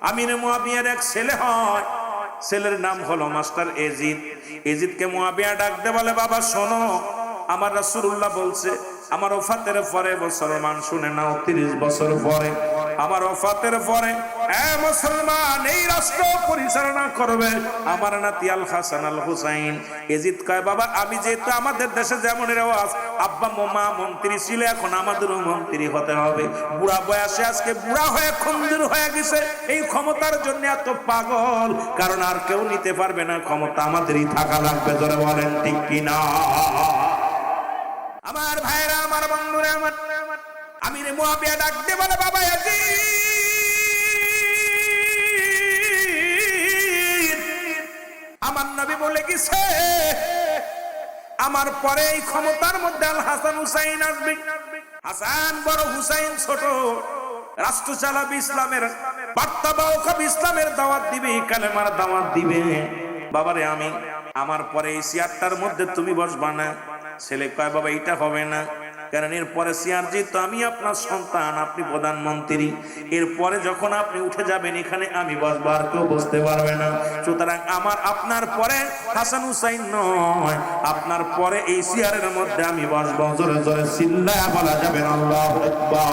আমির মুয়াবিয়ার এক ছেলে হয়, ছেলের নাম হলো মাস্টার এজিদ। এজিদকে মুয়াবিয়া ডাক দে, বলে বাবা শোনো, আমার রাসূলুল্লাহ বলছে আমার ওফাতের পরে, মুসলমান শুনে নাও, 30 বছর পরে আমার ওফাতের পরে মুসলমান এই রাষ্ট্র পরিচালনা করবে আমার নাতি আল হাসান আল হুসাইন। এজিদ কয় বাবা আমি যেহেতু আমাদের দেশে যেমন রেওয়াজ, আব্বা মামা মন্ত্রী ছিল, এখন আমাদেরও মন্ত্রী হতে হবে। বুড়া বয়সে আজকে বুড়া হয়ে খঞ্জুর হয়ে গেছে, এই ক্ষমতার জন্য এত পাগল, কারণ আর কেউ নিতে পারবে না, ক্ষমতা আমাদেরই থাকা লাগবে। জোরে বলেন ঠিক কিনা? আমার ভাইরা, আমার বন্ধুরা, আমার আমির মুয়াবিয়া ডাক দে, বলে বাবা ইয়াজিদ, আমার নবী বলে গেছে আমার পরে এই ক্ষমতার মধ্যে আল হাসান হুসাইন আসবে। হাসান বড়, হুসাইন ছোট, রাষ্ট্র চালাবে, ইসলামের বার্তা বাহক হবে, ইসলামের দাওয়াত দিবে, কালেমার দাওয়াত দিবে। বাবারে আমি আমার পরে এই চেয়ারটার মধ্যে তুমি বসবা না। ছেলে কয় বাবা এটা হবে না, কারণ এরপরে চেয়ার যেহেতু আমি আপনার সন্তান, আপনি প্রধানমন্ত্রী, এরপরে যখন আপনি উঠে যাবেন এখানে আমি বসবো, আর কেউ বসতে পারবে না। সুতরাং আমার আপনার পরে হাসান হুসাইন নয়, আপনার পরে এই চেয়ারের মধ্যে আমি বসবো। জোরে জোরে চিল্লায়া বলা যাবে না আল্লাহু আকবার।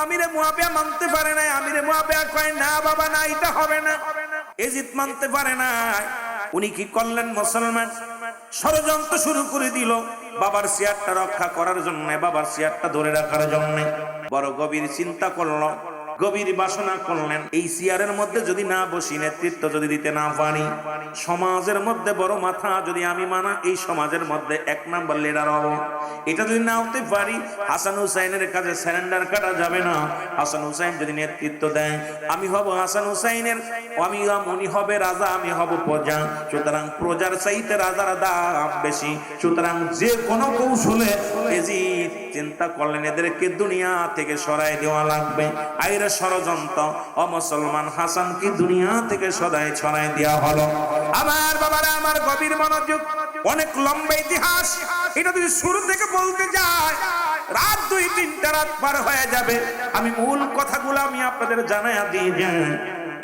আমিরে মুয়াবিয়া মানতে পারে না। আমিরে মুয়াবিয়া কয় না বাবা না, এটা হবে না। এজিদ মানতে পারে না। উনি কি করলেন? মুসলমান ষড়যন্ত্র শুরু করে দিল বাবার চেয়ারটা রক্ষা করার জন্য, বাবার চেয়ারটা ধরে রাখার জন্য। বড় গভীর চিন্তা করলো, গভীর বাসনা করলেন, এই চেয়ারের মধ্যে যদি না বসি, নেতৃত্ব যদি দিতে না পারি, সমাজের মধ্যে বড় মাথা যদি আমি মানা, এই সমাজের মধ্যে 1 নাম্বার লিডার হব। এটা যদি না হতে পারি, হাসান হুসাইনের কাছে স্যারেন্ডার কাটা যাবে না। হাসান হুসাইন যদি নেতৃত্ব দেয়, আমি হব হাসান হুসাইনের, উনি হবে রাজা, আমি হব প্রজা। সুতরাং প্রজার চাইতে রাজার দাম বেশি। সুতরাং যে কোনো কৌশলে এজিদ চিন্তা করলেন এদেরকে দুনিয়া থেকে সরাই দেওয়া লাগবে। আইরা ষড়যন্ত্র, অমুসলমান হাসান কি দুনিয়া থেকে সদাই ছড়াই দেওয়া হলো। আমার বাবারা, আমার গভীর মনোযোগ, অনেক লম্বা ইতিহাস। এটা যদি শুরু থেকে বলতে যায় রাত 2-3টা রাত পার হয়ে যাবে। আমি মূল কথাগুলো আমি আপনাদের জানাইয়া দিয়ে যাই।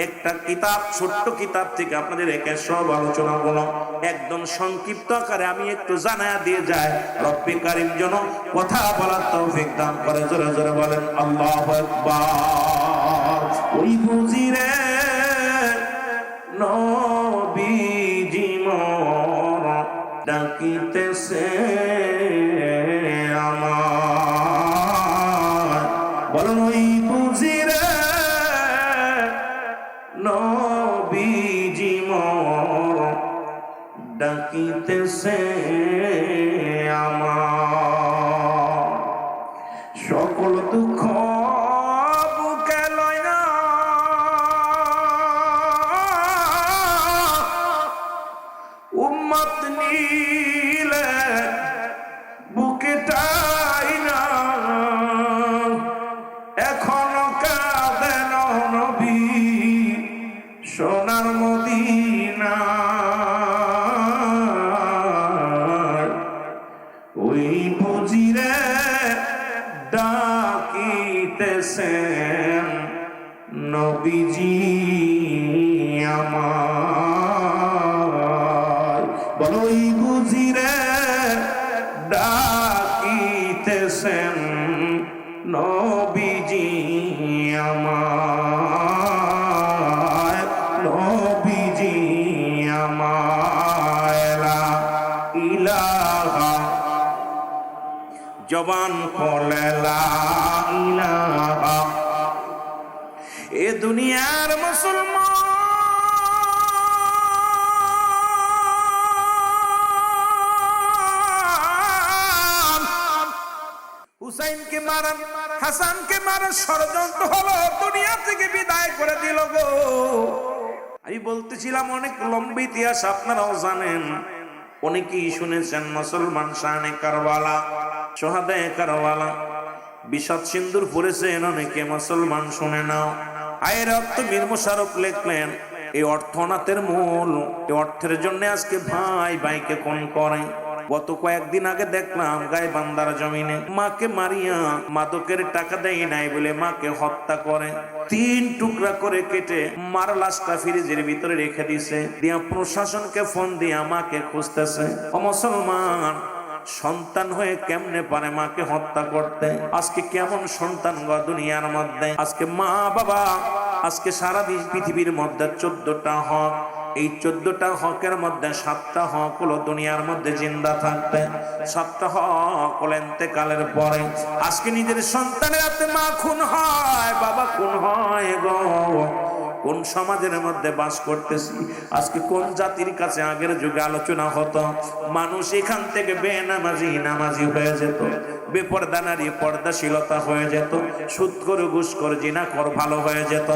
একটা কিতাব, ছোট্ট কিতাব থেকে আপনাদের একে সব আলোচনা গুলো একদম সংক্ষিপ্ত আকারে আমি একটু জানাইয়া দিয়ে যাই। রব্বে কারীম যেন কথা বলার তৌফিক দান করে। জোরে জোরে বলেন আল্লাহু আকবার। ওই বুঝিরে নবীজি মোর ডাকিতেছে আমার, বলেন ওই বুঝিরে নবীজি মোর ডাকিতেছে আমার, সকল দুঃখ বুকে লইয়া উম্মত নিলে বুকে টাইনা, এখনো কাঁদেন নবী সোনার মদিনা। ওই বুঝিরে ডাকিতেছেন নবীজি আমার, বলো ওই বুঝিরে ডাকিতেছেন নবীজি আমার, নবীজি আমার। লা ইলাহা, জবান খোলে লা ইলাহা। এ দুনিয়ার মুসলমান হুসাইনকে মারান, হাসানকে মারার ষড়যন্ত্র হলো, দুনিয়া থেকে বিদায় করে দিল গো। আমি বলতেছিলাম অনেক লম্বা ইতিহাস, আপনারাও জানেন, অনেকেই শুনেছেন। মুসলমান শানে কারবালা, শহাদায়ে কারবালা, বিষাদ সিন্দুর পড়েছেন অনেকে, মুসলমান শুনে নাও। আয়ের অর্থ মীর মোশাররফ লিখলেন, এই অর্থনাথের মূল, এই অর্থের জন্য আজকে ভাই ভাইকে খুন করে, গত কয়েকদিন আগে দেখলাম গাইবান্ধার জমিনে মাকে মারিয়া মাদকের টাকা দেয় নাই বলে মাকে হত্যা করে 3 টুকরা করে কেটে মার লাশটা ফ্রিজের ভিতরে রেখে দিছে, দিয়া প্রশাসনকে ফোন দিয়া মাকে খুঁজতেছে। ও মুসলমান, সন্তান হয়ে কেমনে পারে মাকে হত্যা করতে? আজকে কেমন সন্তান গো দুনিয়ার মধ্যে। আজকে মা বাবা, আজকে সারাদিন পৃথিবীর মধ্যে 14টা হক, এই 14টা হকের মধ্যে 7টা হক হলো দুনিয়ার মধ্যে জিন্দা থাকতে, 7টা হক হলো ইন্তেকালের পরে। আজকে নিজের সন্তানের হাতে মা খুন হয়, বাবা খুন হয় গো। কোন সমাজের মধ্যে বাস করতেছি? আজকে কোন জাতির কাছে আগের যুগে আলোচনা হতো, মানুষ এখান থেকে বেনামাজি নামাজি হয়ে যেত, বেপরদা নারী পর্দাশীলতা হয়ে যেত, সুদখোর ঘুষখোর জিনাখোর ভালো হয়ে যেত।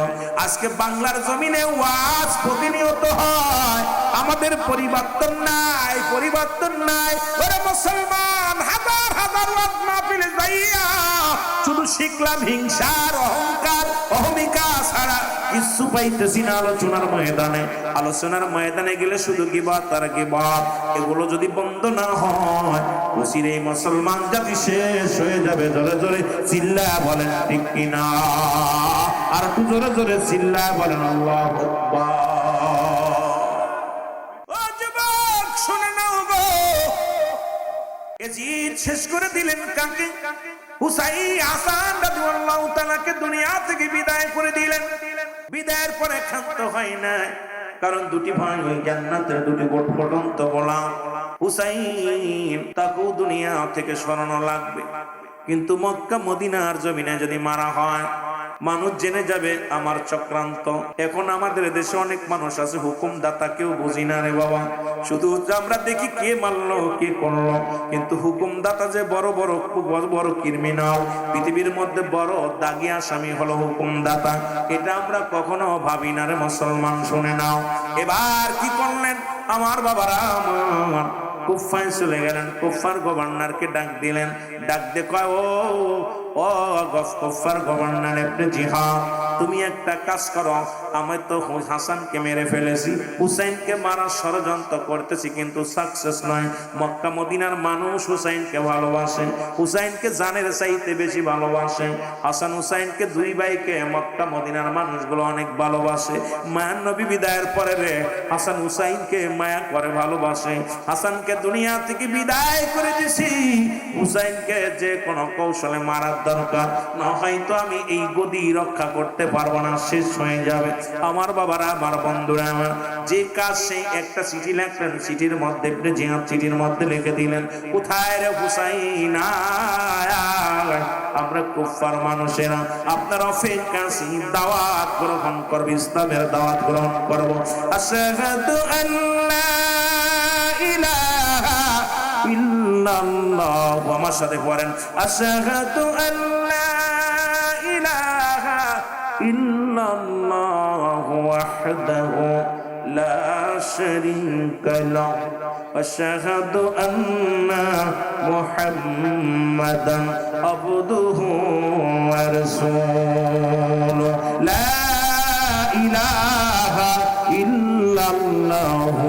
আজকে বাংলার জমিনে ওয়াজ প্রতিনিয়ত হয়, আমাদের পরিবর্তন নাই, পরিবর্তন নাই। ওরে মুসলমান, হাজার হাজার ওয়াজ মাহফিলে যাইয়া শুধু শিখলাম হিংসার অহংকার অহমিকা ছাড়া কিছু পাইতেছি না। আলোচনার ময়দানে গেলে শুধু গিবত আর গিবত। এগুলো যদি বন্ধ না হয়, ওসির এই মুসলমান জাতি শেষ হয়ে যাবে। জোরে জোরে চিল্লা বলেন ঠিক কিনা? আর একটু জোরে জোরে চিল্লা বলেন আল্লাহু আকবার। ও যুবক শুনে নাও গো, ইয়াজিদ শেষ করে দিলেন কাকে? হুসাইন হাসান রাদিয়াল্লাহু তাআলাকে দুনিয়া থেকে বিদায় করে দিলেন। বিদায়ের পরে ক্ষান্ত হয় না, কারণ দুটি ভাই ওই জান্নাতের দুটি ফুটন্ত গোলাম। হুসাইন তাকেও দুনিয়া থেকে সরানো লাগবে, কিন্তু মক্কা মদিনার জমিনে যদি মারা হয় মানুষ জেনে যাবে আমার চক্রান্ত। এখন আমাদের দেশে অনেক মানুষ আছে হুকুমদাতা কেউ বুঝি না রে বাবা, শুধু আমরা দেখি কে মারলো কে করলো, কিন্তু হুকুমদাতা যে বড় বড় খুব বড় ক্রিমিনাল, পৃথিবীর মধ্যে বড় দাগি আসামি হলো হুকুমদাতা, এটা আমরা কখনো ভাবি না রে মুসলমান। শুনে নাও, এবার কি করলেন আমার বাবারা, আমার কুফায় চলে গেলেন। কুফার গভর্নরকে ডাক দিলেন, ডাক দে কয় ও কুফার গভর্নর ইবনে জিহাদ, তুমি একটা কাজ করো, আমি তো হাসানকে মেরে ফেলেছি, হুসাইনকে মারার ষড়যন্ত্র করতেছি কিন্তু সাকসেস নয়। মক্কা মদিনার মানুষ হুসাইনকে ভালোবাসে, হুসাইনকে জানের চাইতে বেশি ভালোবাসে। হাসান হুসাইনকে দুই ভাইকে মক্কা মদিনার মানুষগুলো অনেক ভালোবাসে। মায়ার নবী বিদায়ের পরে রে হাসান হুসাইনকে মায়া করে ভালোবাসে। হাসানকে দুনিয়া থেকে বিদায় করে দিছি, হুসাইনকে যে কোনো কৌশলে মারার দরকার, না হয়তো আমি এই গদি রক্ষা করতে পারবো না, শেষ হয়ে যাবে। আমার বাবারা, আমার বন্ধুরা, আমার যে কাজ সেই একটা চিঠি লিখলেন, চিঠির মধ্যে জিহাদ চিঠির মধ্যে লিখে দিলেন, কোথায় রে হুসাইন, আমরা কুফার মানুষেরা আপনার অপেক্ষা আছি, দাওয়াত গ্রহণ করব, ইসলামের দাওয়াত গ্রহণ করব। আশহাদু আল্লা ইলাহা ইল্লাল্লাহ, আমার সাথে পড়েন, আশহাদু আল্লা ইলাহা ইল্লাল্লাহু ওয়াহদাহু লা শারীকা লাহু আশহাদু আন্না মুহাম্মাদান আবদুহু ওয়া রাসূলুহু লা ইলাহা ইল্লাল্লাহু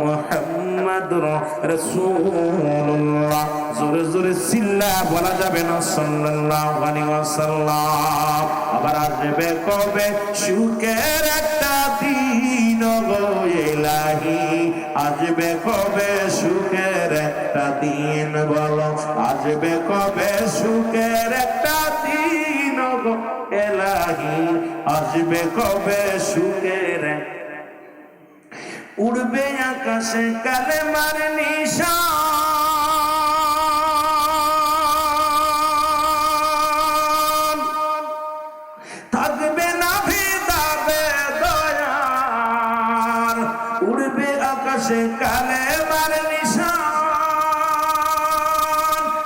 মুহাম্মাদুর রাসূলুল্লাহ। জোরে জোরে চিল্লা বলা যাবে না সাল্লাল্লাহু আলাইহি ওয়াসাল্লাম। আবার আসবে কবে সুখের একটা দিন গো ইলাহি, আসবে কবে সুখের একটা দিন বলো, আসবে কবে সুখের একটা দিন গো ইলাহি, আসবে কবে সুখের। উড়বে আকাশে কালেমার নিশান, থাকবে না ভেদাবে দয়ার। উড়বে আকাশে কালেমার নিশান,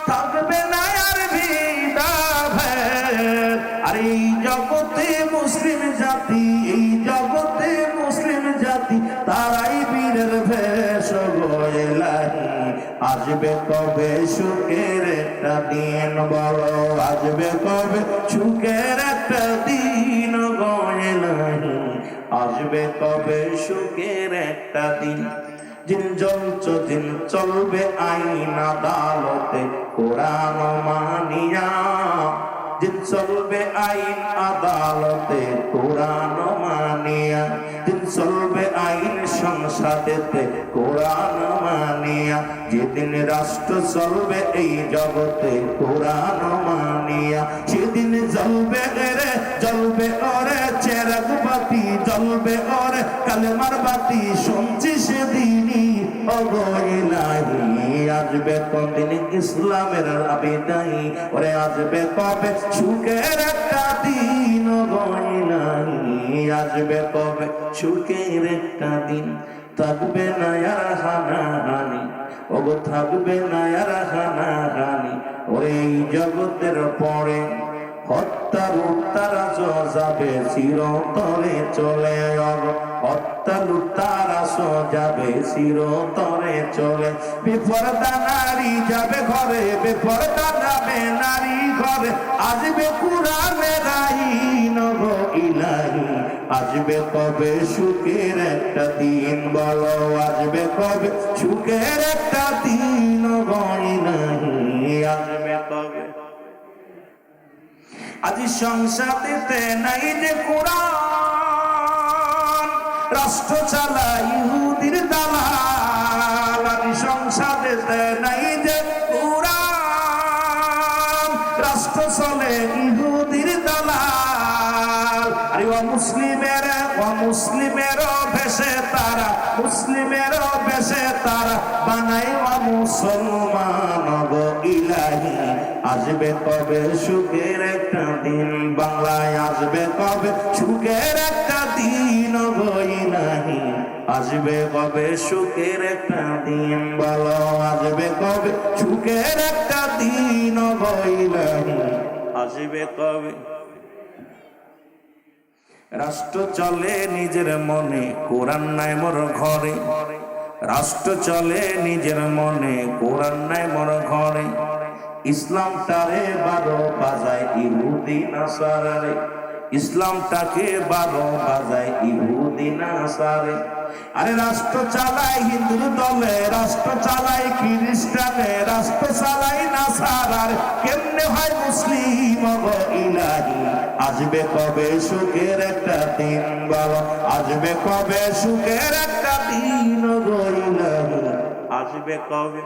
থাকবে না আর ভেদাবে। আর এই জগতে মুসলিম জাতি, এই জগতে মুসলিম জাতি, তারাই বীরের ভেষ গো ইলাহি, আসবে কবে সুখের একটা দিন বলো, আসবে কবে সুখের একটা দিন গো ইলাহি, আসবে কবে সুখের একটা দিন। দিন দিন চলবে আইন আদালতে কোরআন মানিয়া, দিন চলবে আইন আদালতে কোরআন মানিয়া, দিন চলবে আইন সংসদেতে কোরআন মানিয়া, যেদিন রাষ্ট্র চলবে এই জগতে কোরআন মানিয়া, সেদিন জ্বলবে রে জ্বলবে ওরে চেরাগ বাতি, জ্বলবে ওরে কালেমার বাতি, শুনছি সেদিনই ওগো ইলাহি, আসবে কোনদিন ইসলামের আবিদাই, ওরে আসবে কবে সুখের একটা দিন, ওগো ইলাহি আসবে কবে সুখের একটা দিন, থাকবে না আর হানাহানি, ওগো থাকবে না আর হানাহানি, ওরে এই জগতের পরে হত্যার উত্তারা যাবে চিরতরে চলে, হত্যার উত্তারা যাবে চিরতরে চলে, বেপরদা নারী যাবে ঘরে, বেপরদা যাবে নারী ঘরে, আসবে কুরআনের আইন, ওগো ইলাহি আসবে কবে সুখের একটা দিন, বলো আসবে কবে সুখের একটা দিন, ওগো ইলাহি আসবে কবে। আজি সংসদেতে নাই যে কোরআন, রাষ্ট্র চালায় ইহুদির দালাল, আজি সংসদেতে নাই যে কোরআন, রাষ্ট্র চলে ইহুদির দালাল, আরে ও মুসলিমের ভেসে তারা, মুসলিমের ভেসে তারা বানাই ও মুসলমান, গো ইলাহি আসবে কবে সুখের একটা দিন, বাংলায় আসবে কবে সুখের একটা দিন, গো ইলাহি আসবে কবে সুখের একটা দিন, বলো আসবে কবে সুখের একটা দিন, গো ইলাহি আসবে কবে। রাষ্ট্র চলে নিজের মনে, কোরআন নাই মোর ঘরে, রাষ্ট্র চলে নিজের মনে, কোরআন নাই মোর ঘরে, ইসলামটারে 12 বাজায় ইহুদি নাসারারে, ইসলামটাকে 12 বাজায় ইহুদি নাসারে, আরে রাষ্ট্র চালায় হিন্দুর দলে, রাষ্ট্র চালায় খ্রিস্টানে, রাষ্ট্র চালায় নাসারার, কেমনে হয় মুসলিম, গো ইলাহি আসবে কবে সুখের একটা দিন, বলো আসবে কবে সুখের একটা দিন, গো ইলাহি আসবে কবে।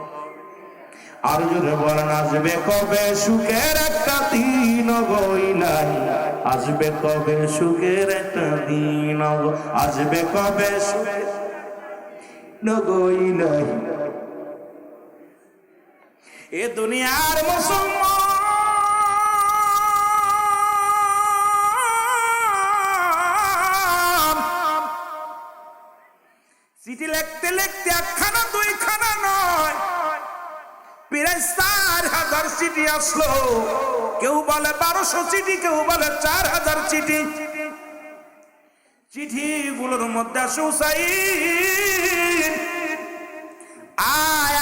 আর জোরে বলেন আসবে কবে সুখের একটা দিন, গো ইলাহি আসবে কবে সুখের একটা দিন, আসবে কবে সুখের, গো ইলাহি। এ দুনিয়ার মুসলমান চিঠি লিখতে লিখতে একখানা দুইখানা নয়, প্রায় 4000 চিঠি আসলো, কেউ বলে 1200 চিঠি, কেউ বলে 4000 চিঠি, চিঠি গুলোর মধ্যে আসে হুসাইন আয়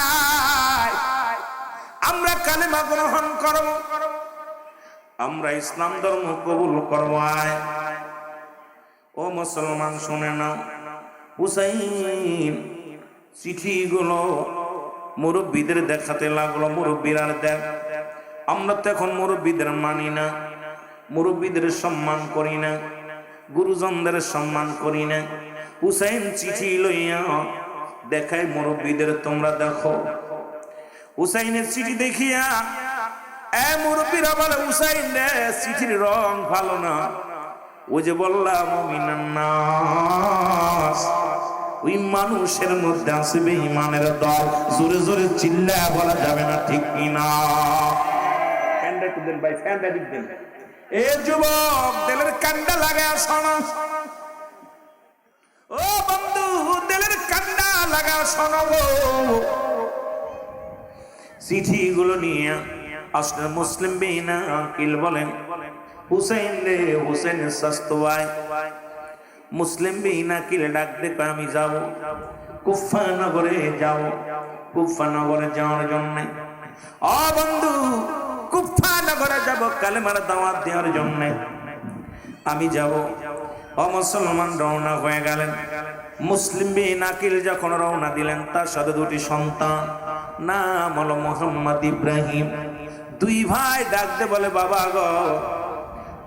আয়, আমরা কালেমা গ্রহণ করব, আমরা ইসলাম ধর্ম কবুল করব, আয় ও মুসলমান শুনে নাও। হুসাইন চিঠিগুলো মুরব্বীদের দেখাতে লাগলো, মুরব্বীরা দেখ, আমরা তো এখন মুরব্বীদের মানি না, মুরব্বীদের সম্মান করি না, গুরুজনদের সম্মান করি না। হুসাইন চিঠি লইয়া দেখায় মুরব্বীদের, তোমরা দেখো। হুসাইনের চিঠি দেখিয়া এ মুরব্বীরা বলে, হুসাইন রে চিঠির রং ভালো না, ওই যে বললাম মুমিনান নাস, ওই মানুষের মধ্যে আসবে ইমানের দল, জোরে জোরে চিল্লায়া বলা যাবে না, ঠিক কিনা? ফ্যানটা একটু দেন ভাই, ফ্যানটা দিক দেন। এ যুবক দিলের কান্ডা লাগা শোনো, ও বন্ধু দিলের কান্ডা লাগা শোনো, চিঠি গুলো নিয়ে আসলে মুসলিম বিনা আকিল বলেন, হুসাইন রে, হুসাইনের স্বাস্থ্য আয়। মুসলিম বিনা কিলে ডাক দেখো, আমি যাব কুফা নগরে, যাব কুফা নগরে যাওয়ার জন্য। ও বন্ধু কুফা নগরে যাব কালেমার দাওয়াত দেওয়ার জন্য, আমি যাব। ও মুসলমান রওনা হয়ে গেলেন। মুসলিম বিন আকিল যখন রওনা দিলেন, তার সাথে দুটি সন্তান, নাম হলো মোহাম্মদ ইব্রাহিম। দুই ভাই ডাকতে বলে, বাবা গো,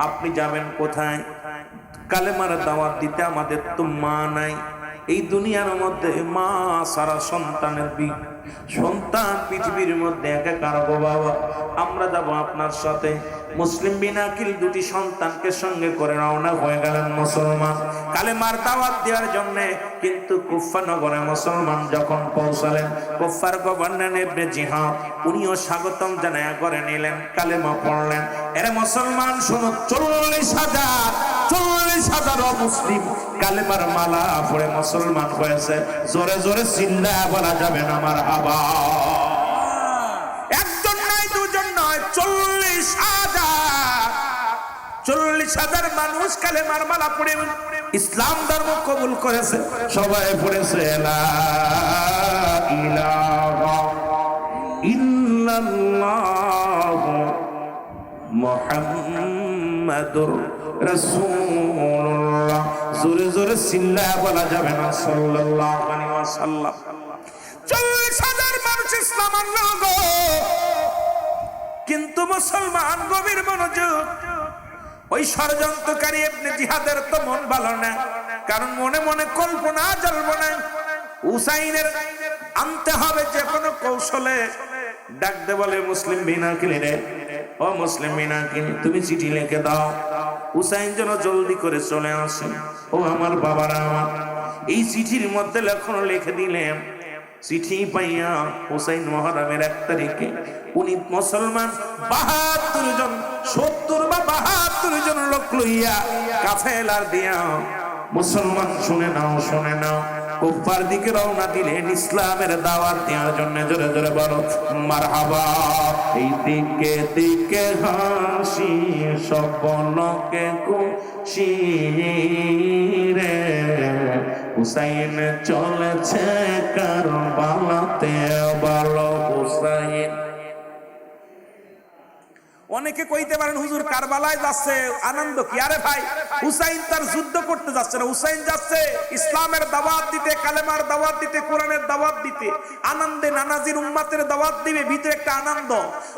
আপনি যাবেন কোথায়? কালেমার দাওয়াত দিতে। আমাদের তো মা নাই এই দুনিয়ার মধ্যে, মা সারা সন্তানের সন্তান পৃথিবীর মধ্যে একাকার গো বাবা, আমরা যাব আপনার সাথে। মুসলিম বিন আকিল দুটি সন্তানকে সঙ্গে করে রওনা হয়ে গেলেন মুসলমান কালেমার দাওয়াত দেওয়ার জন্য। কিন্তু কুফা নগরে মুসলমান যখন পৌঁছালেন, কুফার গভর্নর ইবনে জিহাদ উনিও স্বাগতম জানায়া করে নিলেন, কালেমা পড়লেন। এরে মুসলমান শুনো, 40,000 মুসলিম কালেমার মালা পড়ে মুসলমান হয়েছে। জোরে জোরে চিল্লায়া বলা যাবে না মারহাবা। একজন নয়, দুজন নয়, 40,000 মানুষ কালেমার মালা পড়ে ইসলাম ধর্ম কবুল করেছে। সবাই পড়েছে লা ইলাহা ইল্লাল্লাহু মুহাম্মাদুর রাসূলুল্লাহ। জোরে জোরে চিল্লায়া বলা যাবে না সাল্লাল্লাহু আলাইহি ওয়াসাল্লাম। 40,000 মানুষ ইসলাম আনলো, কিন্তু মুসলমান গভীর মনোযোগ। ওই ষড়যন্ত্রকারী ইবনে জিহাদের তো মন ভালো না, কারণ মনে মনে কল্পনা জ্বলব না, হুসাইনের আনতে হবে যে কোনো কৌশলে। ডাকতে বলে, মুসলিম বিন আকিল রে, ও মুসলিম বিন আকিল, তুমি চিঠি লিখে দাও, হুসাইন যেন জলদি করে চলে আসে। ও আমার বাবারা আমার, এই চিঠির মধ্যে লেখনো লিখে দিলেন। চিঠি পাইয়া হুসাইন মুহররমের 1 তারিখে উনি মুসলমান 72 জন, 70 বা 72 জন লোক লইয়া কাফেলার দিয়া মুসলমান শুনে নাও কুফার দিকে রওনা দিলেন ইসলামের দাওয়াত দেওয়ার জন্য। জোরে জোরে বলো মারহাবা। এই দিকে দিকে হাসি, সপনকে খুশি রে, হুসাইন চলেছে কারবালাতে, বলো হুসাইন। অনেকে কইতে পারেন, হুজুর কারবালায় যাচ্ছে, আনন্দ কি? আরে ভাই, হুসাইন তার যুদ্ধ করতে যাচ্ছে না, হুসাইন যাচ্ছে ইসলামের দাওয়াত দিতে, কালেমার দাওয়াত দিতে, কোরআনের দাওয়াত দিতে। আনন্দে নানাজির উম্মতের দাওয়াত দিবে, ভিতরে একটা আনন্দ।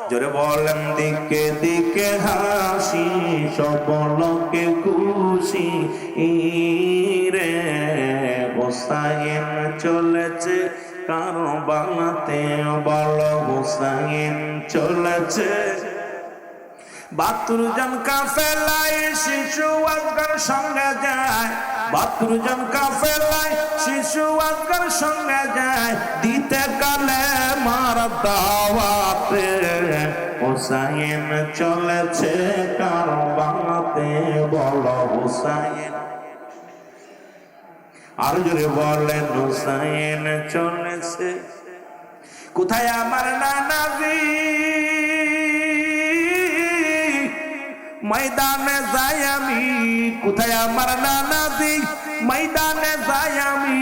জোরে বলেন দিকে দিকে হাসি, সকলকে খুশি রে, হুসাইন চলেছে কারবালাতে, বলো হুসাইন চলেছে। 72 জন কাফেলায় শিশু আজগর সঙ্গে যায়, 72 জন কাফেলায় শিশু আজগর সঙ্গে যায়, দিতে কালেমার দাওয়াতে, হুসাইন চলেছে কারবালাতে, বলো হুসাইন। আর জোরে বলেন হুসাইন চলেছে। কোথায় আমার নানাজি, ময়দানে যাই আমি, কোথায় আমার নানাজি, ময়দানে যাই আমি,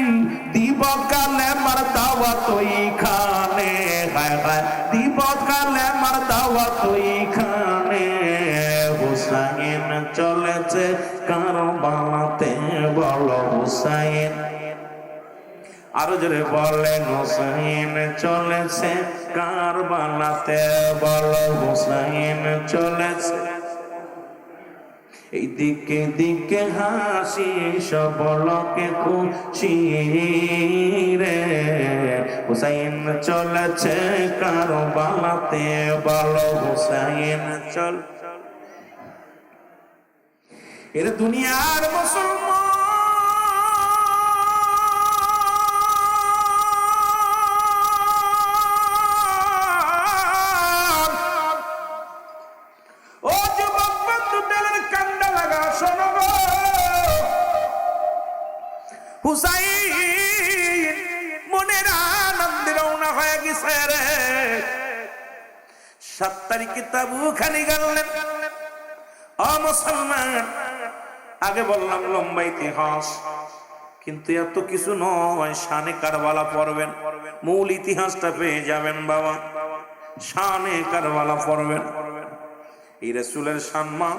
দিব কালেমার দাওয়াত ওইখানে, হায় হায়, দিব কালেমার দাওয়াত ওইখানে, হুসাইন চলেছে কারবালাতে, বলো হুসাইন। আরো জোরে বলেন হুসাইন চলেছে কারবালাতে, বলো হুসাইন চলেছে। এই দিকে দিকে হাসি, সকলকে খুশি রে, হুসাইন চলেছে কারবালাতে, বলো হুসাইন চল। এর দুনিয়ার মুসলমান হুসাইন মনের আনন্দে রওনা হয়ে গেছে রে। 7 তারিখে তাবুখানি গেলেন। ও মুসলমান, আগে বললাম লম্বা ইতিহাস, কিন্তু এত কিছু নয়। শানে কারবালা পড়বেন, মূল ইতিহাসটা পেয়ে যাবেন বাবা। শানে কারবালা পড়বেন, এই রাসূলের সম্মান,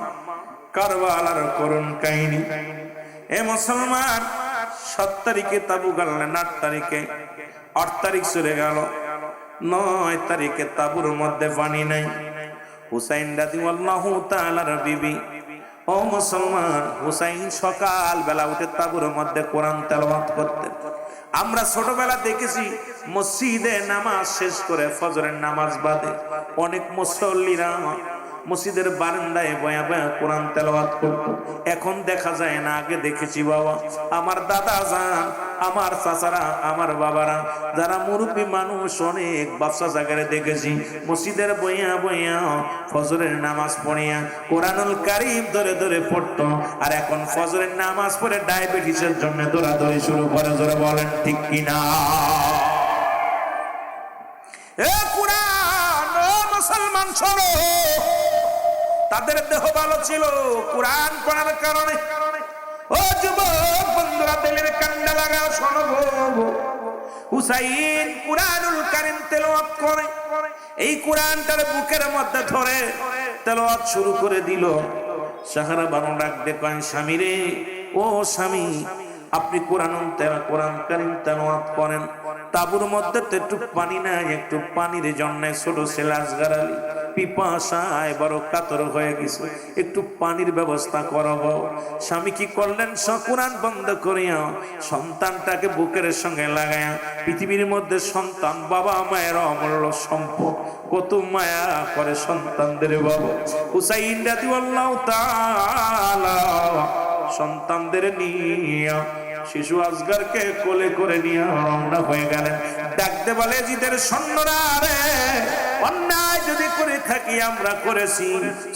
কারবালার করুণ কাহিনী। এ মুসলমান, 7 তারিখে তাবু গাড়লেন, 8 তারিখে, 8 তারিখ চলে গেল, 9 তারিখে তাবুর মধ্যে পানি নাই। হুসাইন রাদিয়াল্লাহু তাআলার বিবি, ও মুসলমান, হুসাইন সকাল বেলা উঠে তাবুর মধ্যে কোরআন তেলাওয়াত করতেন। আমরা ছোটবেলা দেখেছি মসজিদে নামাজ শেষ করে ফজরের নামাজ বাদে অনেক মুসল্লিরা মসজিদের বারান্দায় বয়া বয়া কোরআন তেলাওয়াত করত। এখন দেখা যায় না, আগে দেখেছি বাবা, আমার দাদা যান, আমার চাচারা, আমার বাবারা, যারা মুরব্বী মানুষ, অনেক বাচ্চা জায়গায় দেখেছি মসজিদের বইয়া বইয়া ফজরের নামাজ পড়িয়া কোরআনুল কারীম ধরে ধরে পড়তো। আর এখন ফজরের নামাজ পড়ে ডায়াবেটিসের জন্য দৌড়াদৌড়ি শুরু করে। জোরে বলেন ঠিক কিনা? এ কুরআন, ও মুসলমান শোনো, তাদের দেহ ভালো ছিল কোরআন পড়ার কারণে। ও যুবক বন্ধুরা, দিলের কান্ডা লাগাও, শোনো গো, হুসাইন কুরআনুল কারীম তেলাওয়াত করে, এই কোরআনটার বুকের মধ্যে ধরে তেলাওয়াত শুরু করে দিল। সাহারা বানু ডাক দেন, স্বামী রে, ও স্বামী, আপনি কোরআন কারীম তেলাওয়াত করেন, তাবুর মধ্যে তো একটু পানি নাই, একটু পানির জন্য ছোট ছেলে আসগার আলী পিপাসায় বড় কাতর হয়ে গেছে, একটু পানির ব্যবস্থা করবো। স্বামী কি করলেন? কোরআন বন্ধ করিয়া সন্তানটাকে বুকের সঙ্গে লাগায়া, পৃথিবীর মধ্যে সন্তান বাবা মায়ের অমূল্য সম্পদ, কত মায়া করে সন্তানদের বাবা। হুসাইন রাদিয়াল্লাহু তাআলা সন্তানদের নিয়ে শিশু আসগারকে কোলে করে নিয়ে রওনা হয়ে গেলেন। ডাকতে বলে, জিদের সৈন্যরা রে, অন্যায় যদি করে থাকি আমরা করেছি,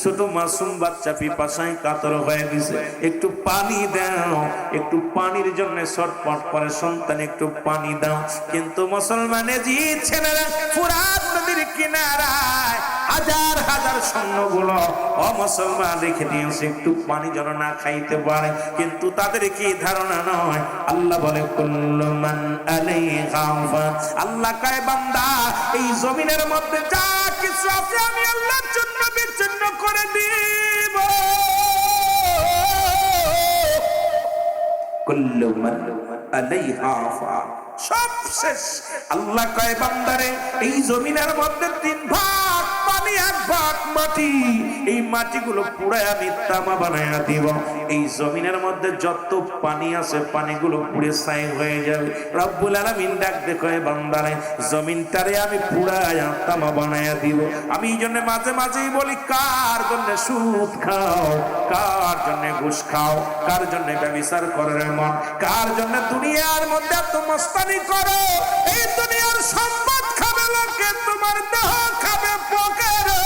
ছোট মাসুম বাচ্চা পিপাসায় কাতর হয়ে গেছে, একটু পানি দাও। একটু পানির জন্য ছটফট করে সন্তান, একটু পানি দাও। কিন্তু মুসলমানে জিদ ছেলেরা ফুরাত নদীর কিনারায় হাজার হাজার সৈন্যগুলো অমুসলমান রেখে দিয়েছে, একটু পানি যেন না খাইতে পারে। কিন্তু তাদের কি ধারণা নয়, আল্লাহ বলে কুল্লু মান আলাইহা ফান, আল্লাহ কয় বান্দা, এই জমিনের মধ্যে যা কিছু আছে আমি আল্লাহর জন্য বিচ্ছিন্ন করে দিব। কুল্লু মান আলাইহা ফান, সব শেষ। আল্লাহ কয় বান্দারে, এই জমিনের মধ্যে 3 ভাগ পানি, 1 ভাগ মাটি, এই মাটিগুলো পুড়ায় আমি তামা বানায়া দিব। এই জমিনের মধ্যে যত পানি আছে পানিগুলো পুড়ে ছাই হয়ে যাবে। রব্বুল আলামিন ডাক দেখো, বান্দারে, জমিনটারে আমি পুড়ায়া তামা বানায়া দিব। আমি এই জন্য মাঝে মাঝেই বলি, কার জন্য সুদ খাও, কার জন্য ঘুষ খাও, কার জন্য ব্যভিচার করে মন, কার জন্য দুনিয়ার মধ্যে আত্মমস্তানি করো। এই দুনিয়ার সম্পদ খাবে লোকে, তোমার দেহ খাবে পকেটে।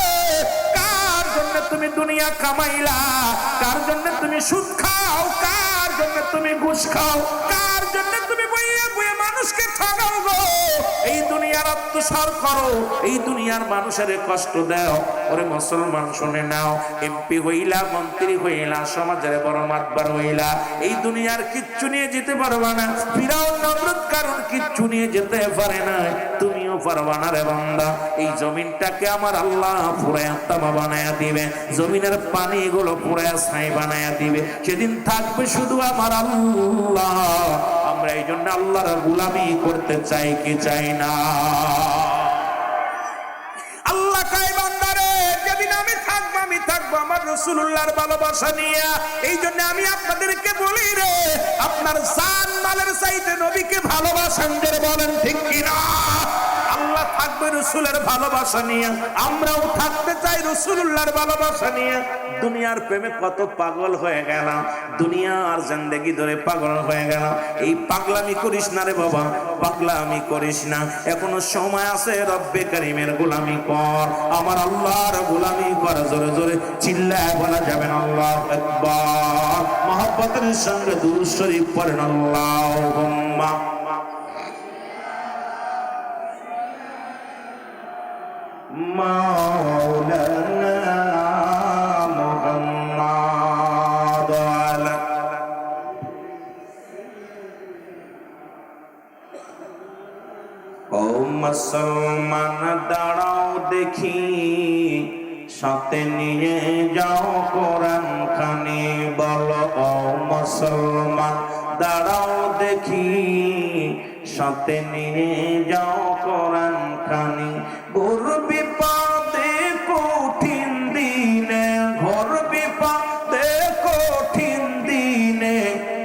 কার জন্য তুমি দুনিয়া কামাইলা, কার জন্য তুমি সুদ খাও, কার জন্য তুমি ঘুষ খাও, কার জন্য তুমি বইয়ে বইয়ে মানুষকে ঠকাও গো। এই দুনিয়ার আত্মসার করো, এই দুনিয়ার মানুষের কষ্ট দাও। ওরে মুসলমান শুনে নাও, এমপি হইলা, মন্ত্রী হইলা, সমাজের বড় মাতবার হইলা, এই দুনিয়ার কিচ্ছু নিয়ে যেতে পারবা না। ফিরাউন নমরুদ কারণ কিচ্ছু নিয়ে যেতে পারে না, তুমিও পারবা না রে বান্দা। এই জমিনটাকে আমার আল্লাহ পুরায়া তামা বানায়া দিবে, জমিনের পানিগুলো পুরায়া ছাই বানায়া দিবে। সেদিন থাকবে শুধু আমার আল্লাহ। আমরা এই জন্য আল্লাহর গোলামি করতে চাই কি চাই না? আল্লাহ কয় বান্দারে, যেদিন আমি থাকবো আমার রাসূলুল্লাহর ভালোবাসা নিয়ে। এই জন্য আমি আপনাদেরকে বলি রে, আপনার জান মালের চাইতে নবীকে ভালোবাসেন, যারা বলেন ঠিক কিনা? আল্লাহ থাকবে রাসূলের ভালোবাসা নিয়ে, আমরাও থাকতে চাই রাসূলুল্লাহর ভালোবাসা নিয়ে। দুনিয়ার প্রেমে কত পাগল হয়ে গেলাম, দুনিয়ার জিন্দেগি ধরে পাগল হয়ে গেলাম। এই পাগলামি করিস না রে বাবা, পাগলামি করিস না। এখনো সময় আছে, রব্বে কারীমের গোলামি কর, আমার আল্লাহর গোলামি কর। জোরে জোরে চিল্লায় বলা যাবে না আল্লাহু আকবার। মহব্বতের সঙ্গে দুরূদ শরীফ পড়েন, আল্লাহুম্মা মাওলানা মুহাম্মাদ আলা। ও মুসলমান দাঁড়াও দেখি, সাথে নিয়ে যাও কোরআন খানি। বলো ও মুসলমান দাঁড়াও দেখি সাথে নিয়ে যাও কোরআন খানি ঘোর বিপদে কঠিন দিনে ঘোর বিপদে কঠিন দিনে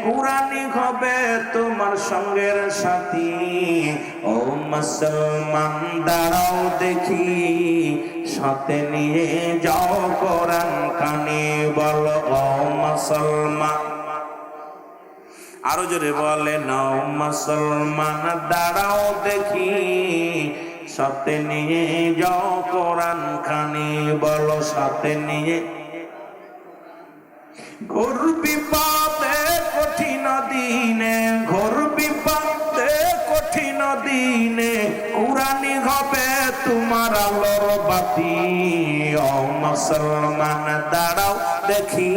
কোরআনই হবে তোমার সঙ্গের সাথী ও মুসলমান দাঁড়াও দেখি সাথে নিয়ে যাও কোরআন খানি বলো ও মুসলমান আরো জোরে বলে নাও মুসলমান দাঁড়াও দেখি সাথে নিয়ে যাও কোরআন খানি বলো সাথে নিয়ে ঘোর বিপদে কঠিন দিনে ঘোর বিপদে কঠিন দিনে কোরআনই হবে তোমার আলোর বাতি ও মুসলমান দাঁড়াও দেখি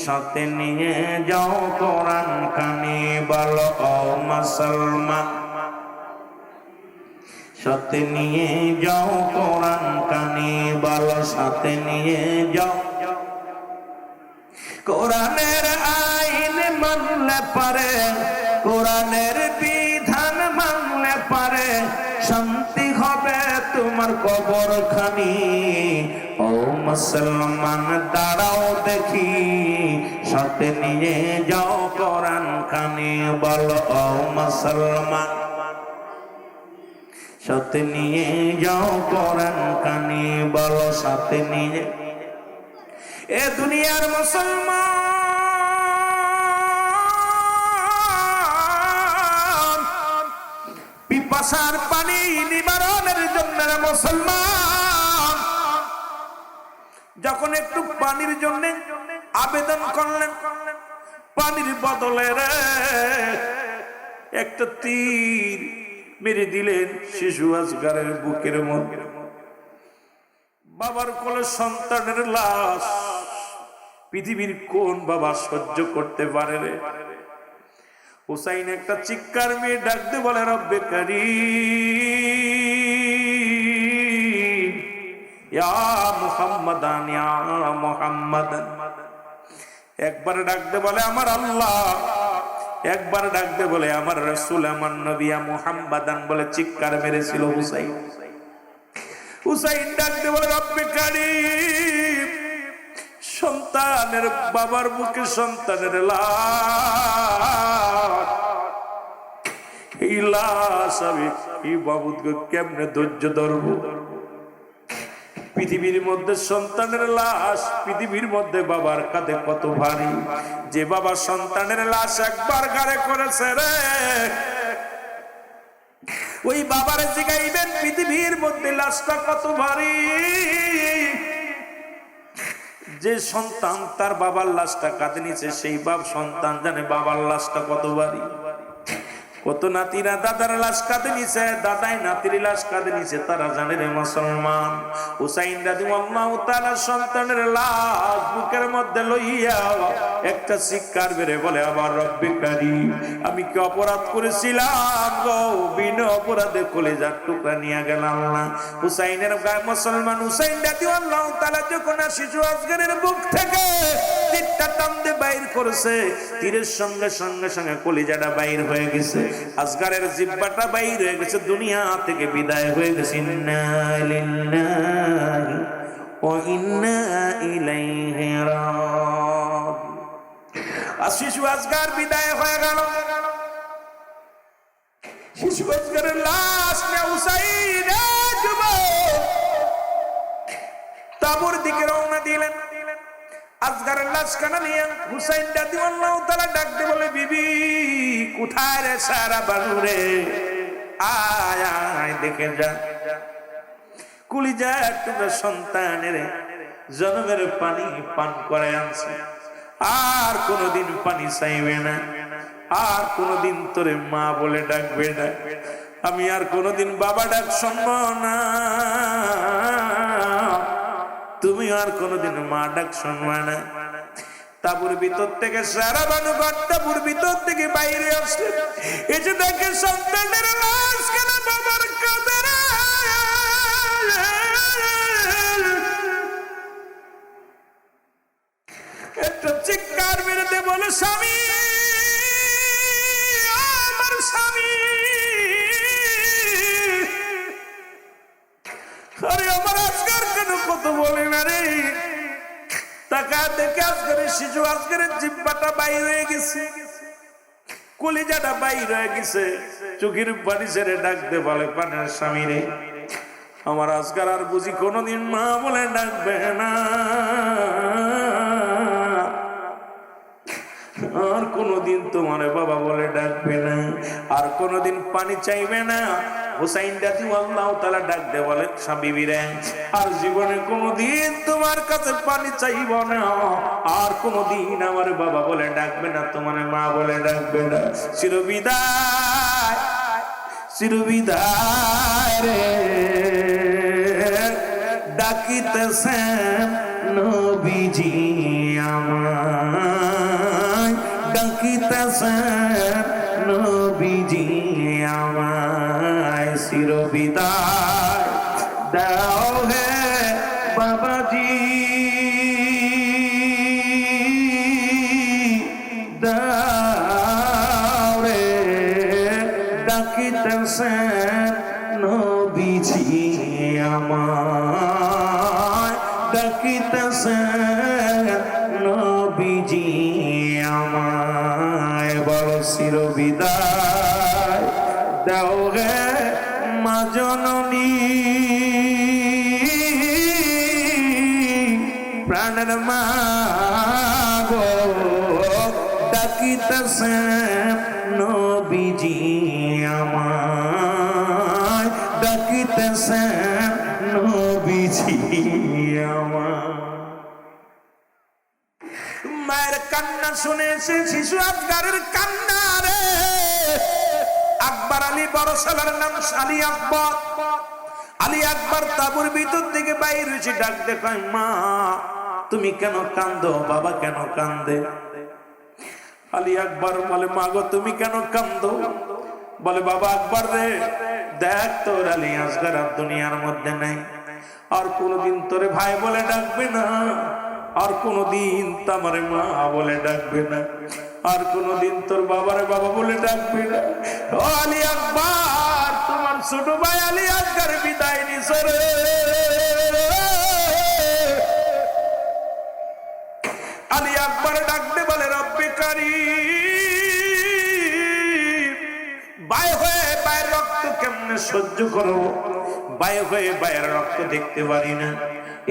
সাথে নিয়ে যাও কোরআন খানি বলো ও মুসলমান সাথে নিয়ে যাও কোরআন খানি বলো সাথে নিয়ে যাও কোরআনের আইন মানলে পারে কোরআনের বিধান মানলে পারে শান্তি হবে তোমার কবর খানি ও মুসলমান দাঁড়াও দেখি সাথে নিয়ে যাও কোরআন খানি বলো ও মুসলমান সাথে নিয়ে যাও কোরআন খানি বলো সাথে নিয়ে এ দুনিয়ার মুসলমান পিপাসার পানি নিবারণের জন্য মুসলমান যখন একটু পানির জন্য আবেদন করলেন পানির বদলে একটা তীর মেরে দিলেন শিশু আজগারের বুকের মধ্যে বাবার কোলে সন্তানের লাশ পৃথিবীর কোন বাবা সহ্য করতে পারে রে হুসাইন একটা চিৎকার মেয়ে ডাকতে বলে রব্বে কারীম ইয়া মুহাম্মাদান ইয়া মুহাম্মাদান একবার ডাকতে বলে আমার আল্লাহ একবার ডাকতে বলে আমার রাসূল আমার নবী ইয়া মুহাম্মাদান বলে চিৎকার মেরেছিল হুসাইন হুসাইন ডাকতে বলে রব্বে কারীম সন্তানের বাবার বুকে সন্তানের লাশ এই লাশ আমি এই বাবুদকে কেমনে ধৈর্য ধরবো পৃথিবীর মধ্যে সন্তানের লাশ পৃথিবীর মধ্যে বাবার কাঁধে কত ভারী যে বাবা সন্তানের লাশ একবার ঘাড়ে করেছে রে ওই বাবার জিগাইবেন পৃথিবীর মধ্যে লাশটা কত ভারী যে সন্তান তার বাবার লাশটা কাঁধে নিছে সেই বাপ সন্তান জানে বাবার লাশটা কত ভারী কত নাতিরা দাদার লাশ কাঁধে নিছে দাদাই নাতির লাশ কাঁধে নিছে তারা জানে রে মুসলমান হুসাইন রাদিয়াল্লাহু তাআলা সন্তানের লাশ বুকের মধ্যে লইয়া একটা চিৎকার বেরে বলে আমার রব্বে কারীম আমি কি অপরাধ করেছিলাম গো বিনা অপরাধে কলেজার টুকরা নিয়ে গেলাম না হুসাইনের গায়ে মুসলমান হুসাইন রাদিয়াল্লাহু তাআলা যখন শিশু আজগারের বুক থেকে তীরটা টানতে বাইর করেছে তীরের সঙ্গে সঙ্গে সঙ্গে কলিজাটা বাইর হয়ে গেছে আজগারের জিহ্বাটা বাইর হয়ে গেছে দুনিয়া থেকে বিদায় হয়ে গেছে ইন্না লিল্লাহি ওয়া ইন্না ইলাইহি রাজিউন শিশু আজগার বিদায় হয়ে গেল শিশু আজগারের লাশ নিয়ে হুসাইন যুবক তাবুর দিকে রওনা দিলেন আজগারের লাশ কানা নিয়ে হুসাইন রাদিয়াল্লাহু তাআলা ডাকতে বলে বিবি কোথায় রে সারা বানুরে আয় আয় দেখে যা কুলিজার টুকরা সন্তানের জন্মের পানি পান করে আনছে আর কোনদিন পানি চাইবে না আর কোনদিন তোরে মা বলে ডাকবে না আমি আর কোনদিন বাবা ডাক শুনবো না তুমি আর কোনদিন মা ডাক শুনবে না তাবুর ভিতর থেকে সারা বানু তাবুর ভিতর থেকে বাইরে আসলে এসে দেখে সন্তানের লাশ কেন বাবার কাঁধে একটা চিৎকার মেরেতে বলে স্বামী স্বামী, আরে আমার আজকার কেন কত বলে না রে, টাকা দেখে আজকের শিশু, আজকের জিব্বাটা বাইর হয়ে গেছে, কলিজাটা বাইর হয়ে গেছে, চোখের পানি ছেড়ে ডাকতে বলে পানের স্বামী রে, আমার আজকার আর বুঝি কোনোদিন মা বলে ডাকবে না, আর কোনোদিন তোমার বাবা বলে ডাকবে না, আর কোনোদিন পানি চাইবে না। হুসাইন রাদিয়াল্লাহু তাআলা ডাক দে বলে বিবিরে, আর জীবনে কোনোদিন তোমার কাছে পানি চাইব না, আর কোনোদিন আমার বাবা বলে ডাকবে না, তোমার মা বলে ডাকবে না। চিরবিদায়, চিরবিদায় রে, ডাকিতেছেন নবীজি আমায়, ডাকিতেছেন নবীজি আমায়, চিরবিদায় দাও হে বাবাজি, দাও রে, ডাকিতেছেন নবীজি আমায়, ডাকিতেছেন নবীজি আমায়, বড় চিরবিদায় দাও হে মা জননী, প্রাণের মা গো, ডাকিতেছেন নবীজি আমায়, ডাকিতেছেন নবীজি আমায়। মায়ের কান্না শুনে সে শিশু আজগারের কান্না রে, আকবর আলী বড় শালার নাম আলী আকবর, আলী আকবর তাবুর ভিতর থেকে বাইর হয়েছে, ডাক দেখায় মা তুমি কেন কান্দো, বাবা কেন কান্দে? আলী আকবর বলে মা গো তুমি কেন কান্দো? বলে বাবা আকবর রে, দেখ তোর আলী আসগার আর দুনিয়ার মধ্যে নাই, আর কোনদিন তোরে ভাই বলে ডাকবে না, আর কোনদিন তোমারে মা বলে ডাকবে না, আর কোনদিন তোর বাবারে বাবা বলে ডাকবে না। ও আলী আকবর, তোমার ছোট ভাই আলী আকবর বিদায় নিছে রে। আলী আকবর ডাকতে বলে রব্বে কারীম, ভাই হয়ে ভাইয়ের রক্ত কেমনে সহ্য করো, ভাই হয়ে ভাইয়ের রক্ত দেখতে পারি না।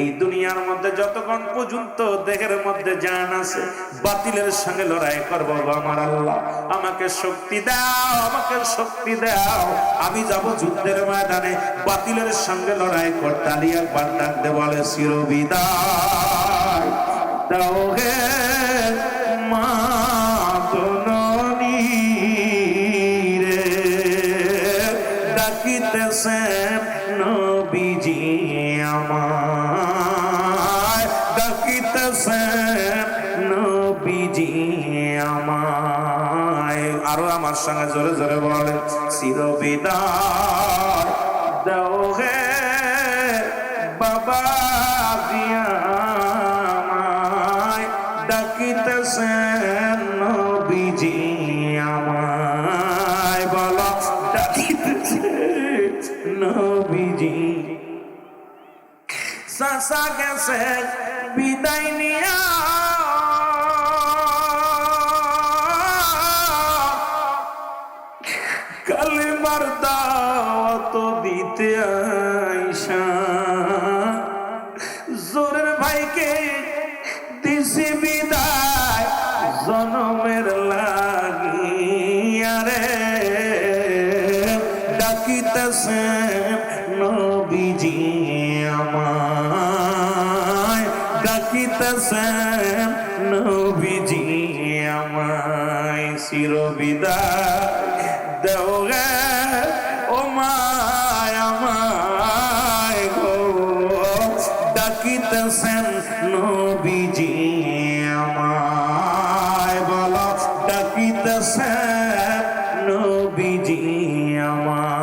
এই দুনিয়ার মধ্যে যতক্ষণ পর্যন্ত দেহের মধ্যে জান আছে, বাতিলের সঙ্গে লড়াই করবো আমার আল্লাহ, আমাকে শক্তি দাও, আমাকে শক্তি দাও, আমি যাব যুদ্ধের ময়দানে বাতিলের সঙ্গে লড়াই করতে। আলী আকবর ডাকতে বলে চিরবিদায় দাও হে মা জননী রে, ডাকিতেছেন নবীজি আমায়, ডাকিতেছেন নবীজি আমায়। আরো আমার সঙ্গে জোরে জোরে বলে চিরবিদায় দাও হে বাবা আমায়, ডাকিতেছেন নবীজি আমায়, বলো ডাকিতেছেন নবীজি। সাসা গেছে বিদায় নিয়া, কালিমার দাওয়াত দিতে আইসা, জোরের ভাইকে দিছি বিদায় জনমের লাগিয়া রে, ডাকিতেছেন নবীজি আমায়, ডাকিতেছেন নবীজি আমায়, চিরবিদায় দেও গে ও মায় আমায় গো, ডাকিতেছেন নবীজি আমায়, বলো ডাকিতেছেন নবীজি আমায়।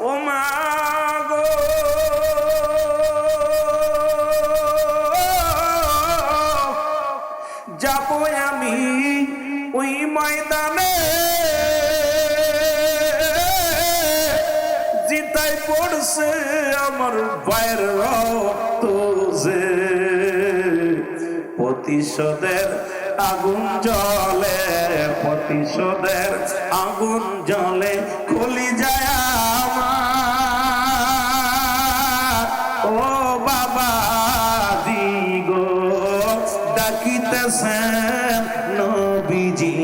ও মা গো যাবো আমি ওই ময়দানে জিতাই পড়ছে আমার ভাইয়ের রক্ত যে প্রতিশোধের আগুন জ্বলে, প্রতিশোধের আগুন জ্বলে খুলি যায় আমার। ও বাবা দিগো ডাকিতেছেন নবীজি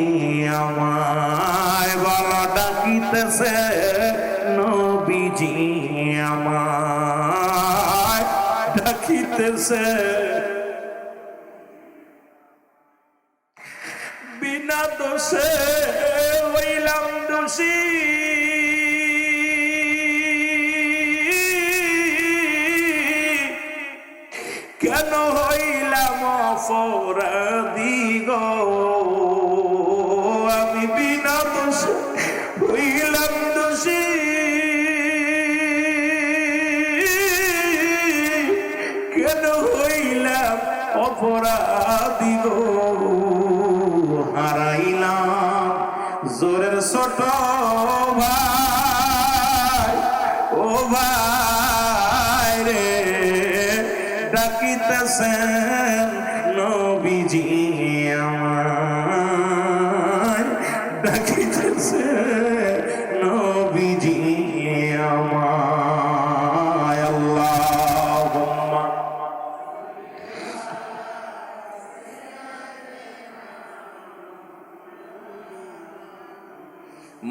আমায়, বলো ডাকিতেছে নবীজি আমায়, ডাকিতেছে। বিনা দোষে হইলাম দোষী, কেন হইলাম অপরাধী গো, আমি বিনা দোষে হইলাম দোষী, কেন হইলাম অপরাধী গো। হারাইলাম জোরের ছোট ভাই, ও ভাই রে ডাকিতেছেন নবীজি আমায়, ডাকিতেছেন নবীজি আমায়। আল্লাহুম্মা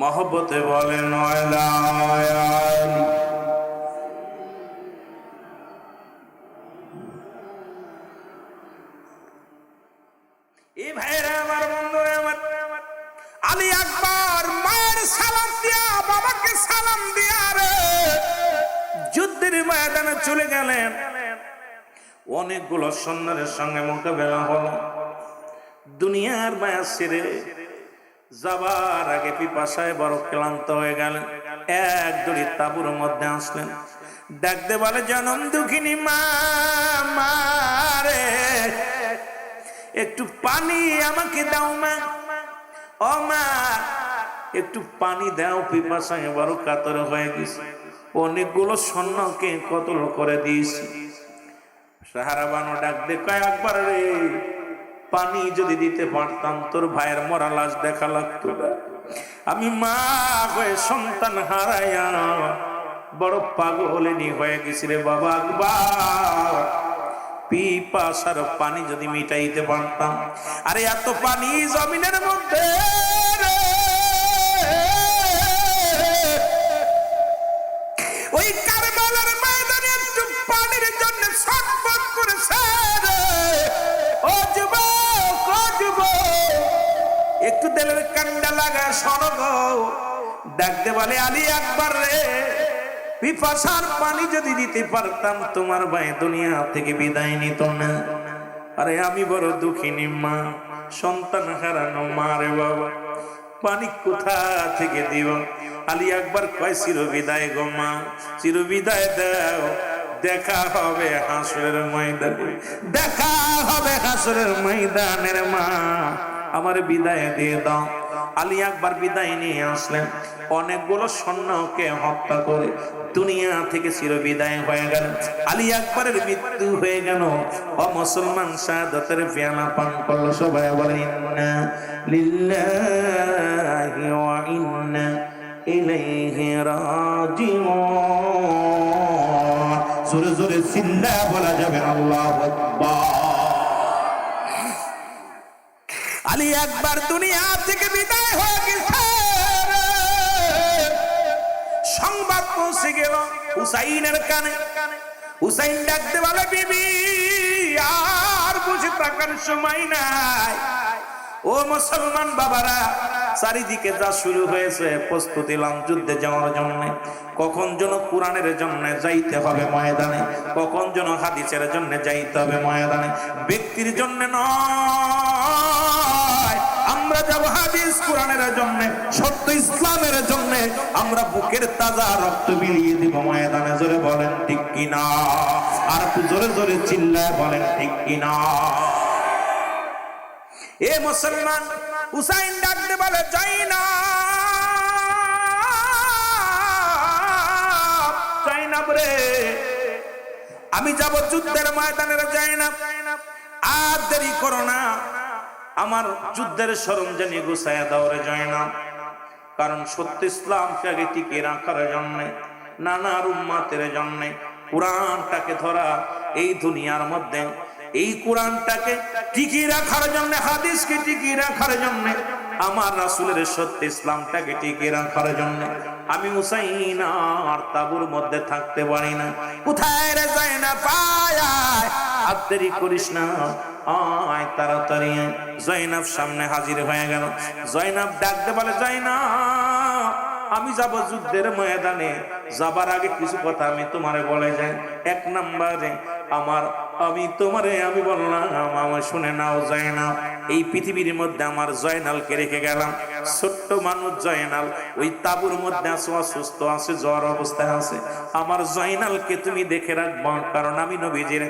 মহব্বতে বলেন ওয়ালা আলি। এই ভাইরা আমার, বন্ধুরা আমার, আলী আকবর মায়ের সালাম দিয়া বাবাকে সালাম দিয়া রে যুদ্ধের ময়দানে চলে গেলেন। অনেকগুলো সৈন্যের সঙ্গে মোকাবেলা হলো। দুনিয়ার মায়া ছেড়ে যাবার আগে পিপাসায় বড় ক্লান্ত হয়ে গেলেন। এক দড়ি তাঁবুর মধ্যে আসলেন, ডাকতে বলে জনম দুঃখিনী মা, মারে একটু পানি আমাকে দাও মা, ও মা একটু পানি দাও, পিপাসায় বড় কাতর হয়ে গেছে। অনেকগুলো সৈন্যকে কতল করে দিয়েছি। সাহারা বানো ডাকতে কয় আকবর রে, পানি যদি দিতে পারতাম তোর ভাইয়ের মরা লাশ দেখা লাগতো না। আমি মা হয়ে সন্তান হারাইয়া বড় পাগলিনী হয়ে গেছি রে বাবা আকবর। পিপাসার পানি যদি মিটাইতে পারতাম। আরে এত পানি জমিনের মধ্যে, ওই কারবালার ময়দানে একটু পানির জন্য ছটফট করেছে রে। ও যুবক, ও যুবক, একটু দিলের কান্ডা লাগা শোনো গো। ডাকতে বলে আলী আকবর রে, পিপাসার পানি যদি দিতে পারতাম তোমার ভাই দুনিয়া থেকে বিদায় নিত না। আরে আমি বড় দুঃখিনী মা, সন্তান হারানো মা রে বাবা, পানি কোথা থেকে দিব? আলী আকবর কয় চির বিদায় গো মা, চির বিদায় দাও, দেখা হবে হাসরের ময়দানে, দেখা হবে হাসরের ময়দানের মা, আমার বিদায় দিয়ে দাও। আলী আকবর বিদায় নিয়ে আসলেন। অনেকগুলো সৈন্যকে হত্যা করে দুনিয়া থেকে চির বিদায় হয়ে গেল। আলী আকবরের মৃত্যু হয়ে গেল। ও মুসলমান শাহাদাতের পেয়ালা পান করলো। সবাই বলেন ইন্না লিল্লাহি ওয়া ইন্না ইলাইহি রাজিউন। জোরে জোরে চিল্লা বলা যাবে আল্লাহু আকবার। আলী আকবর দুনিয়া থেকে বিদায় হয়ে গেছে। সংবাদ পৌঁছে গেল হুসাইনের কানে। হুসাইন ডাকতে বলে বিবি আর বসে থাকার সময় নাই। ও মুসলমান বাবারা, চারিদিকে যা শুরু হয়েছে, প্রস্তুতি লাম যুদ্ধে যাওয়ার জন্য। কখন যেন কোরআনের জন্য যাইতে হবে ময়দানে, কখন যেন হাদিসের জন্য যাইতে হবে ময়দানে। ব্যক্তির জন্য নয়, আমরা যাব হাদিস কোরআনের জন্য, সত্য ইসলামের জন্য। আমরা বুকের তাজা রক্ত বিলিয়ে দিব ময়দানে। জোরে বলেন ঠিক কিনা? আর একটু জোরে জোরে চিল্লায় বলেন ঠিক কিনা? এ মুসলমান, হুসাইন ডাকতে বলে জাইনাব রে, আমি যাব যুদ্ধের ময়দানে রে জাইনাব, আর দেরি করো না, আমার যুদ্ধের সরঞ্জাম গুছায়া দাও রে জাইনাব। কারণ সত্য ইসলামকে আগে টিকে রাখার জন্য, নানার উম্মাতের জন্য কোরআনটাকে ধরা, এই দুনিয়ার মধ্যে এই কোরআনটাকে টিকিয়ে রাখার জন্য, হাদিসকে টিকিয়ে রাখার জন্য, আমার রাসূলের সত্য ইসলামটাকে টিকিয়ে রাখার জন্য আমি হুসাইন আর তাবুর মধ্যে থাকতে পারি না। কোথায় রে জাইনাব, আয় আয়, আর দেরি করিস না, আয় তাড়াতাড়ি আয়। জাইনাব সামনে হাজির হয়ে গেল। জাইনাব ডাকতে বলে জাইনাব, আমি যাব যুদ্ধের ময়দানে, যাবার আগে কিছু কথা আমি তোমারে বলে যাই। এক নম্বরে আমি বললাম, আমার শুনে নাও জাইনাব, এই পৃথিবীর মধ্যে আমার জয়নালকে রেখে গেলাম, ছোট্ট মানুষ জয়নাল ওই তাবুর মধ্যে আছে, অসুস্থ আছে, জ্বর অবস্থায় আছে, আমার জয়নালকে তুমি দেখে রাখবা, কারণ আমি নবীজির